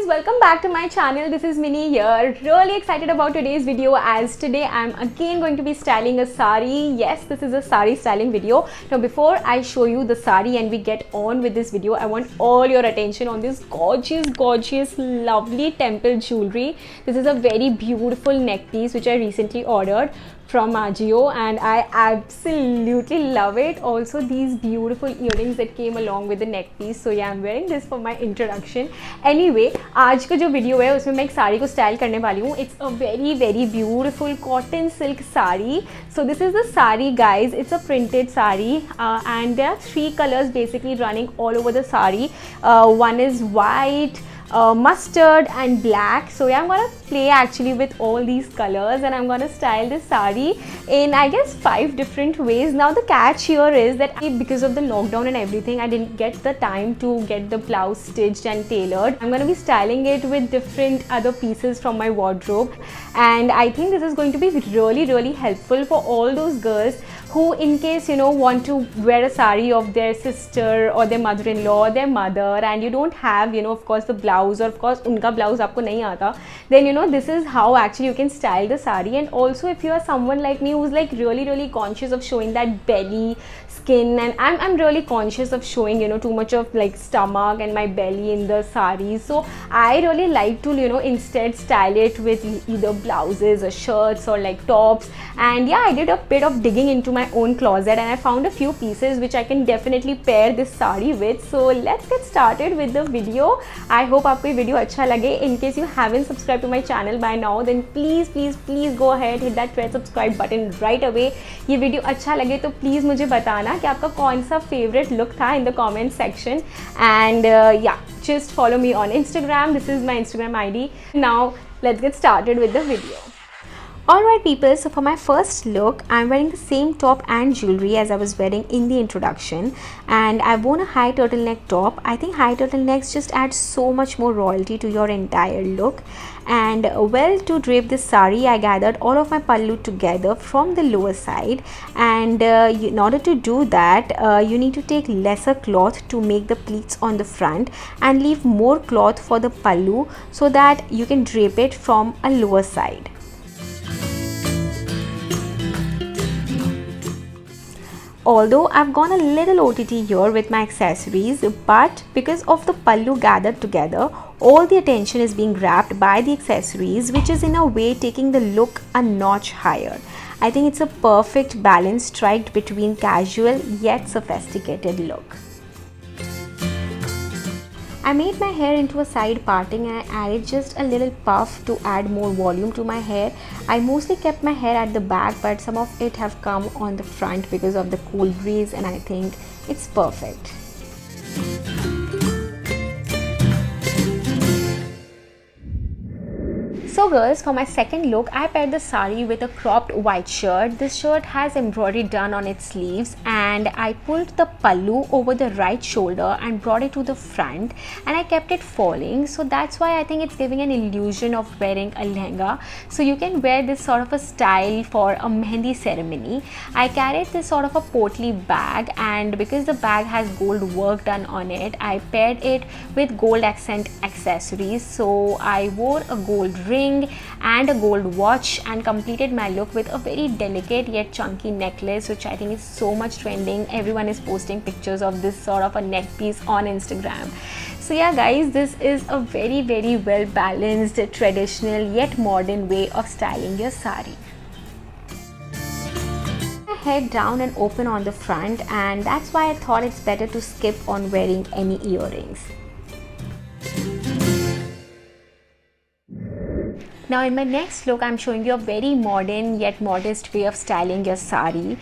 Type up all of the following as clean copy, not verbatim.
welcome back to my channel. This is Minnie here. Really excited about today's video, as today I'm again going to be styling a sari. Yes, this is a sari styling video. Now before I show you the sari and we get on with this video, I want all your attention on this gorgeous lovely temple jewelry. This is a very beautiful neck piece which I recently ordered from Ajio and I absolutely love it. Also these beautiful earrings that came along with the neck piece. So yeah, I'm wearing this for my introduction. Anyway, आज का जो video है उसमें मैं एक साड़ी को style करने वाली हूँ. It's a very beautiful cotton silk sari. So this is the sari, guys. It's a printed sari and there are three colors basically running all over the sari. One is white, mustard and black. So yeah, I'm gonna play actually with all these colors and I'm gonna style this sari in I guess 5 different ways. Now the catch here is that because of the lockdown and everything, I didn't get the time to get the blouse stitched and tailored. I'm gonna be styling it with different other pieces from my wardrobe, and I think this is going to be really helpful for all those girls who, in case want to wear a sari of their sister or their mother-in-law or their mother, and you don't have of course the blouse, or of course unka blouse aapko nahi aata, then this is how actually you can style the sari. And also if you are someone like me who's like really conscious of showing that belly skin, and I'm really conscious of showing too much of like stomach and my belly in the sari, so I really like to instead style it with either blouses or shirts or like tops. And yeah, I did a bit of digging into my own closet and I found a few pieces which I can definitely pair this sari with. So let's get started with the video. I hope आपको ये video अच्छा लगे. In case you haven't subscribed to my channel by now, then please go ahead, hit that red subscribe button right away. ये video अच्छा लगे तो please मुझे बताना कि आपका कौन सा फेवरेट लुक था in the comment section. And yeah, just follow me on Instagram. This is my Instagram ID. Now let's get started with the video. Alright people, so for my first look, I'm wearing the same top and jewelry as I was wearing in the introduction, and I've worn a high turtleneck top. I think high turtlenecks just add so much more royalty to your entire look. And well, to drape this sari, I gathered all of my pallu together from the lower side, and in order to do that, you need to take lesser cloth to make the pleats on the front and leave more cloth for the pallu so that you can drape it from a lower side. Although I've gone a little OTT here with my accessories, but because of the pallu gathered together, all the attention is being grabbed by the accessories, which is in a way taking the look a notch higher. I think it's a perfect balance striked between casual yet sophisticated look. I made my hair into a side parting and I added just a little puff to add more volume to my hair. I mostly kept my hair at the back, but some of it have come on the front because of the cool breeze, and I think it's perfect. So girls, for my second look, I paired the sari with a cropped white shirt. This shirt has embroidery done on its sleeves, and I pulled the pallu over the right shoulder and brought it to the front, and I kept it falling. So that's why I think it's giving an illusion of wearing a lehenga. So you can wear this sort of a style for a mehendi ceremony. I carried this sort of a portly bag, and because the bag has gold work done on it, I paired it with gold accent accessories. So I wore a gold ring and a gold watch and completed my look with a very delicate yet chunky necklace, which I think is so much trending. Everyone is posting pictures of this sort of a neck piece on Instagram. So yeah guys, this is a very well balanced, traditional yet modern way of styling your sari. Head down and open on the front, and that's why I thought it's better to skip on wearing any earrings. Now in my next look, I'm showing you a very modern yet modest way of styling your sari.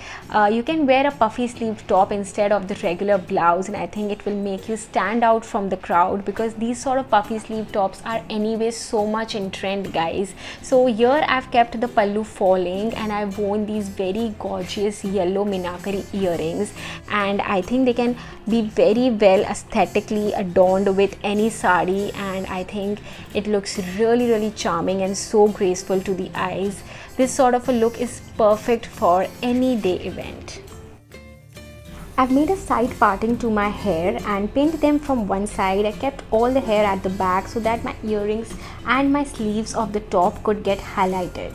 You can wear a puffy sleeve top instead of the regular blouse, and I think it will make you stand out from the crowd because these sort of puffy sleeve tops are anyway so much in trend, guys. So here I've kept the pallu falling and I've worn these very gorgeous yellow minakari earrings, and I think they can be very well aesthetically adorned with any sari, and I think it looks really charming and so graceful to the eyes. This sort of a look is perfect for any day event. I've made a side parting to my hair and pinned them from one side. I kept all the hair at the back so that my earrings and my sleeves of the top could get highlighted.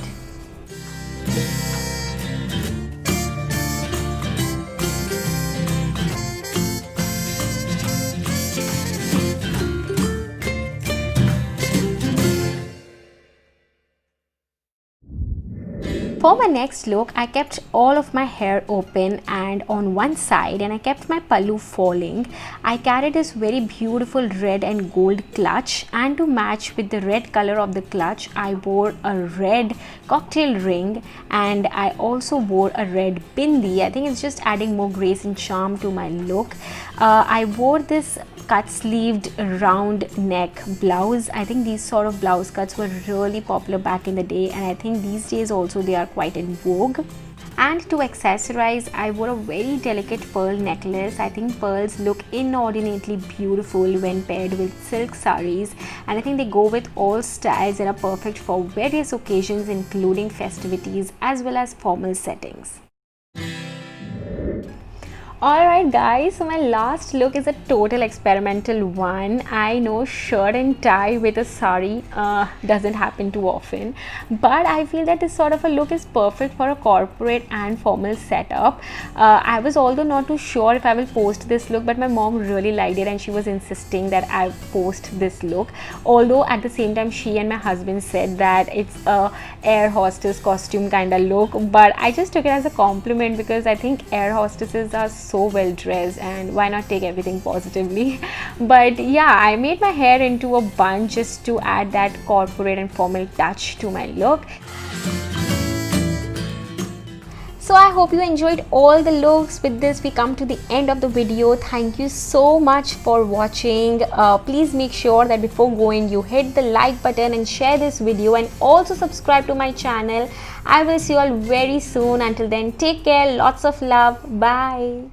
For my next look, I kept all of my hair open and on one side, and I kept my pallu falling. I carried this very beautiful red and gold clutch, and to match with the red color of the clutch, I wore a red cocktail ring, and I also wore a red bindi. I think it's just adding more grace and charm to my look. I wore this cut sleeved round neck blouse. I think these sort of blouse cuts were really popular back in the day, and I think these days also they are quite in vogue. And to accessorize, I wore a very delicate pearl necklace. I think pearls look inordinately beautiful when paired with silk saris, and I think they go with all styles that are perfect for various occasions, including festivities as well as formal settings. Alright guys, so my last look is a total experimental one. I know shirt and tie with a sari doesn't happen too often, but I feel that this sort of a look is perfect for a corporate and formal setup. I was although not too sure if I will post this look, but my mom really liked it and she was insisting that I post this look. Although at the same time she and my husband said that it's a air hostess costume kind of look, but I just took it as a compliment because I think air hostesses are so well dressed, and why not take everything positively. But yeah, I made my hair into a bun just to add that corporate and formal touch to my look. So I hope you enjoyed all the looks. With this we come to the end of the video. Thank you so much for watching. Please make sure that before going you hit the like button and share this video, and also subscribe to my channel. I will see you all very soon. Until then, take care, lots of love, bye.